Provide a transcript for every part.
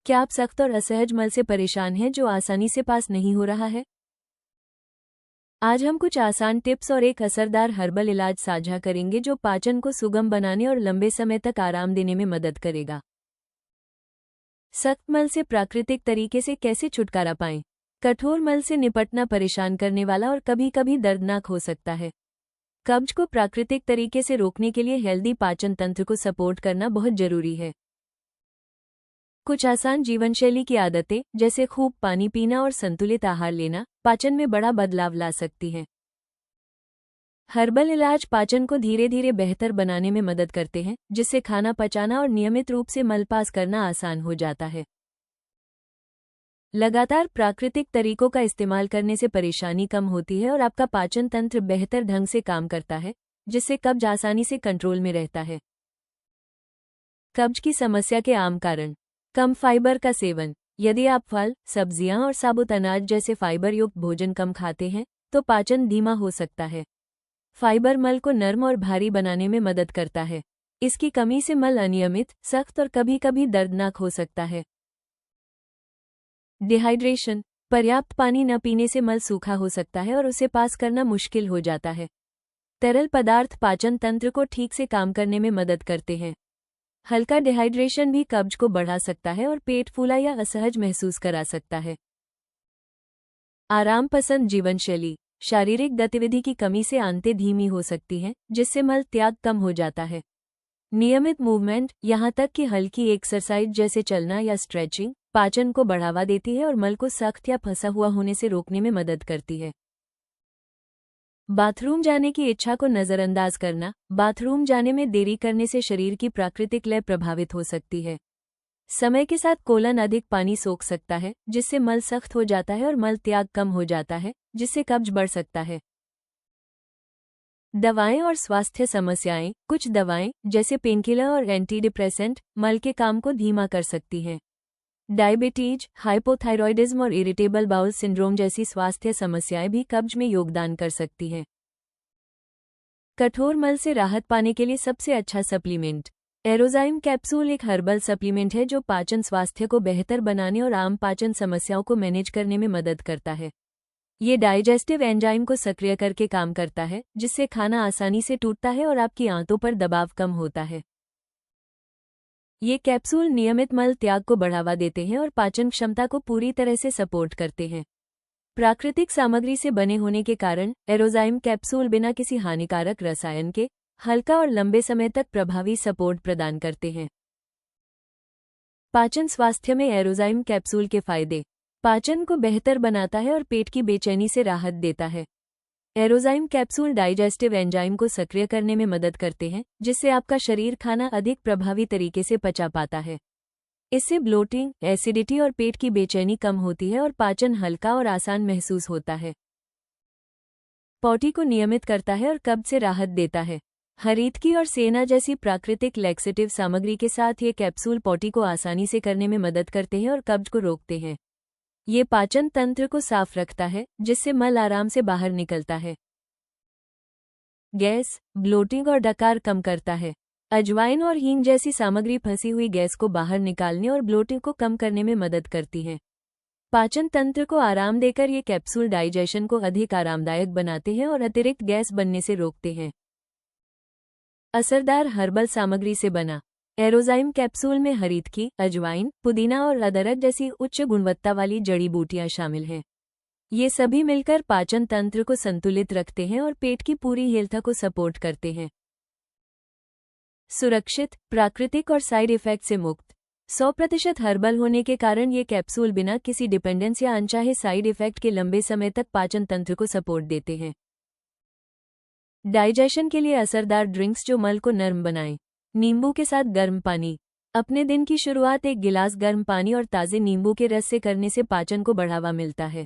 क्या आप सख्त और असहज मल से परेशान हैं जो आसानी से पास नहीं हो रहा है? आज हम कुछ आसान टिप्स और एक असरदार हर्बल इलाज साझा करेंगे जो पाचन को सुगम बनाने और लंबे समय तक आराम देने में मदद करेगा। सख्त मल से प्राकृतिक तरीके से कैसे छुटकारा पाएं? कठोर मल से निपटना परेशान करने वाला और कभी कभी दर्दनाक हो सकता है। कब्ज को प्राकृतिक तरीके से रोकने के लिए हेल्दी पाचन तंत्र को सपोर्ट करना बहुत जरूरी है। कुछ आसान जीवनशैली की आदतें जैसे खूब पानी पीना और संतुलित आहार लेना पाचन में बड़ा बदलाव ला सकती हैं। हर्बल इलाज पाचन को धीरे धीरे बेहतर बनाने में मदद करते हैं, जिससे खाना पचाना और नियमित रूप से मल पास करना आसान हो जाता है। लगातार प्राकृतिक तरीकों का इस्तेमाल करने से परेशानी कम होती है और आपका पाचन तंत्र बेहतर ढंग से काम करता है, जिससे कब्ज आसानी से कंट्रोल में रहता है। कब्ज की समस्या के आम कारण: कम फाइबर का सेवन। यदि आप फल, सब्जियां और साबुत अनाज जैसे फाइबर युक्त भोजन कम खाते हैं, तो पाचन धीमा हो सकता है। फाइबर मल को नर्म और भारी बनाने में मदद करता है। इसकी कमी से मल अनियमित, सख्त और कभी-कभी दर्दनाक हो सकता है। डिहाइड्रेशन: पर्याप्त पानी न पीने से मल सूखा हो सकता है और उसे पास करना मुश्किल हो जाता है। तरल पदार्थ पाचन तंत्र को ठीक से काम करने में मदद करते हैं। हल्का डिहाइड्रेशन भी कब्ज को बढ़ा सकता है और पेट फूला या असहज महसूस करा सकता है। आराम पसंद जीवनशैली: शारीरिक गतिविधि की कमी से आंतें धीमी हो सकती हैं, जिससे मल त्याग कम हो जाता है। नियमित मूवमेंट, यहां तक कि हल्की एक्सरसाइज जैसे चलना या स्ट्रेचिंग, पाचन को बढ़ावा देती है और मल को सख्त या फंसा हुआ होने से रोकने में मदद करती है। बाथरूम जाने की इच्छा को नजरअंदाज करना: बाथरूम जाने में देरी करने से शरीर की प्राकृतिक लय प्रभावित हो सकती है। समय के साथ कोलन अधिक पानी सोख सकता है, जिससे मल सख्त हो जाता है और मल त्याग कम हो जाता है, जिससे कब्ज बढ़ सकता है। दवाएं और स्वास्थ्य समस्याएं: कुछ दवाएं जैसे पेनकिलर और एंटीडिप्रेसेंट मल के काम को धीमा कर सकती हैं। डायबिटीज, हाइपोथायरॉयडिज्म और इरिटेबल बाउल सिंड्रोम जैसी स्वास्थ्य समस्याएं भी कब्ज में योगदान कर सकती हैं। कठोर मल से राहत पाने के लिए सबसे अच्छा सप्लीमेंट: एरोजाइम कैप्सूल एक हर्बल सप्लीमेंट है जो पाचन स्वास्थ्य को बेहतर बनाने और आम पाचन समस्याओं को मैनेज करने में मदद करता है। ये डाइजेस्टिव एंजाइम को सक्रिय करके काम करता है, जिससे खाना आसानी से टूटता है और आपकी आंतों पर दबाव कम होता है। ये कैप्सूल नियमित मल त्याग को बढ़ावा देते हैं और पाचन क्षमता को पूरी तरह से सपोर्ट करते हैं। प्राकृतिक सामग्री से बने होने के कारण एरोजाइम कैप्सूल बिना किसी हानिकारक रसायन के हल्का और लंबे समय तक प्रभावी सपोर्ट प्रदान करते हैं। पाचन स्वास्थ्य में एरोजाइम कैप्सूल के फायदे: पाचन को बेहतर बनाता है और पेट की बेचैनी से राहत देता है। एरोजाइम कैप्सूल डाइजेस्टिव एंजाइम को सक्रिय करने में मदद करते हैं, जिससे आपका शरीर खाना अधिक प्रभावी तरीके से पचा पाता है। इससे ब्लोटिंग, एसिडिटी और पेट की बेचैनी कम होती है और पाचन हल्का और आसान महसूस होता है। पॉटी को नियमित करता है और कब्ज से राहत देता है। हरीतकी और सेना जैसी प्राकृतिक लैक्सेटिव सामग्री के साथ ये कैप्सूल पॉटी को आसानी से करने में मदद करते हैं और कब्ज को रोकते हैं। ये पाचन तंत्र को साफ रखता है, जिससे मल आराम से बाहर निकलता है। गैस, ब्लोटिंग और डकार कम करता है। अजवाइन और हींग जैसी सामग्री फंसी हुई गैस को बाहर निकालने और ब्लोटिंग को कम करने में मदद करती है। पाचन तंत्र को आराम देकर ये कैप्सूल डाइजेशन को अधिक आरामदायक बनाते हैं और अतिरिक्त गैस बनने से रोकते हैं। असरदार हर्बल सामग्री से बना एरोजाइम कैप्सूल में हरीतकी, अजवाइन, पुदीना और अदरक जैसी उच्च गुणवत्ता वाली जड़ी बूटियां शामिल हैं। ये सभी मिलकर पाचन तंत्र को संतुलित रखते हैं और पेट की पूरी हेल्थ को सपोर्ट करते हैं। सुरक्षित, प्राकृतिक और साइड इफेक्ट से मुक्त: 100% हर्बल होने के कारण ये कैप्सूल बिना किसी डिपेंडेंस या अनचाहे साइड इफेक्ट के लंबे समय तक पाचन तंत्र को सपोर्ट देते हैं। डाइजेशन के लिए असरदार ड्रिंक्स जो मल को नर्म बनाएं: नींबू के साथ गर्म पानी। अपने दिन की शुरुआत एक गिलास गर्म पानी और ताजे नींबू के रस से करने से पाचन को बढ़ावा मिलता है।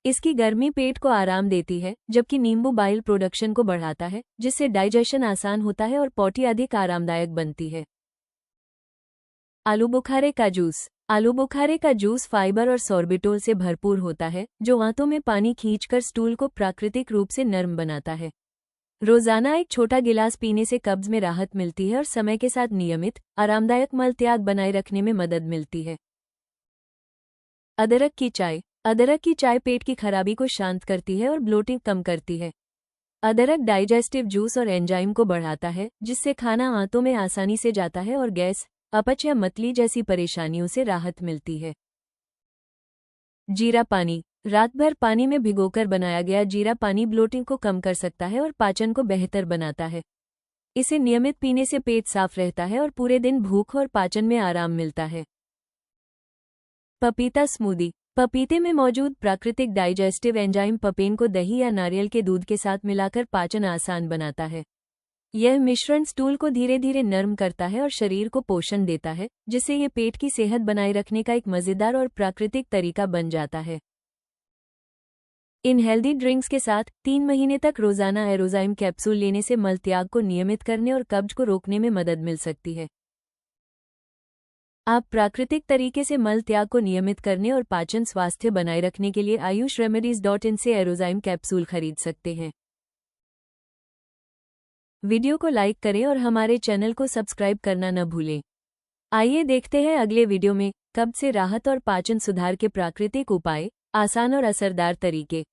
इसकी गर्मी पेट को आराम देती है, जबकि नींबू बाइल प्रोडक्शन को बढ़ाता है, जिससे डाइजेशन आसान होता है और पॉटी अधिक आरामदायक बनती है। आलू बुखारे का जूस: आलू बुखारे का जूस फाइबर और सॉर्बिटोल से भरपूर होता है, जो आंतों में पानी खींचकर स्टूल को प्राकृतिक रूप से नर्म बनाता है। रोजाना एक छोटा गिलास पीने से कब्ज में राहत मिलती है और समय के साथ नियमित, आरामदायक मल त्याग बनाए रखने में मदद मिलती है। अदरक की चाय। अदरक की चाय पेट की खराबी को शांत करती है और ब्लोटिंग कम करती है। अदरक डाइजेस्टिव जूस और एंजाइम को बढ़ाता है, जिससे खाना आंतों में आसानी से जाता है और गैस, अपच या मतली जैसी परेशानियों से राहत मिलती है। जीरा पानी। रात भर पानी में भिगोकर बनाया गया जीरा पानी ब्लोटिंग को कम कर सकता है और पाचन को बेहतर बनाता है। इसे नियमित पीने से पेट साफ रहता है और पूरे दिन भूख और पाचन में आराम मिलता है। पपीता स्मूदी। पपीते में मौजूद प्राकृतिक डाइजेस्टिव एंजाइम पपेन को दही या नारियल के दूध के साथ मिलाकर पाचन आसान बनाता है। यह मिश्रण स्टूल को धीरे धीरे नर्म करता है और शरीर को पोषण देता है, जिससे ये पेट की सेहत बनाए रखने का एक मजेदार और प्राकृतिक तरीका बन जाता है। इन हेल्दी ड्रिंक्स के साथ 3 महीने तक रोजाना एरोजाइम कैप्सूल लेने से मलत्याग को नियमित करने और कब्ज को रोकने में मदद मिल सकती है। आप प्राकृतिक तरीके से मल त्याग को नियमित करने और पाचन स्वास्थ्य बनाए रखने के लिए ayushRemedies.in से एरोजाइम कैप्सूल खरीद सकते हैं। वीडियो को लाइक करें और हमारे चैनल को सब्सक्राइब करना न भूलें। आइए देखते हैं अगले वीडियो में कब्ज से राहत और पाचन सुधार के प्राकृतिक उपाय, आसान और असरदार तरीके।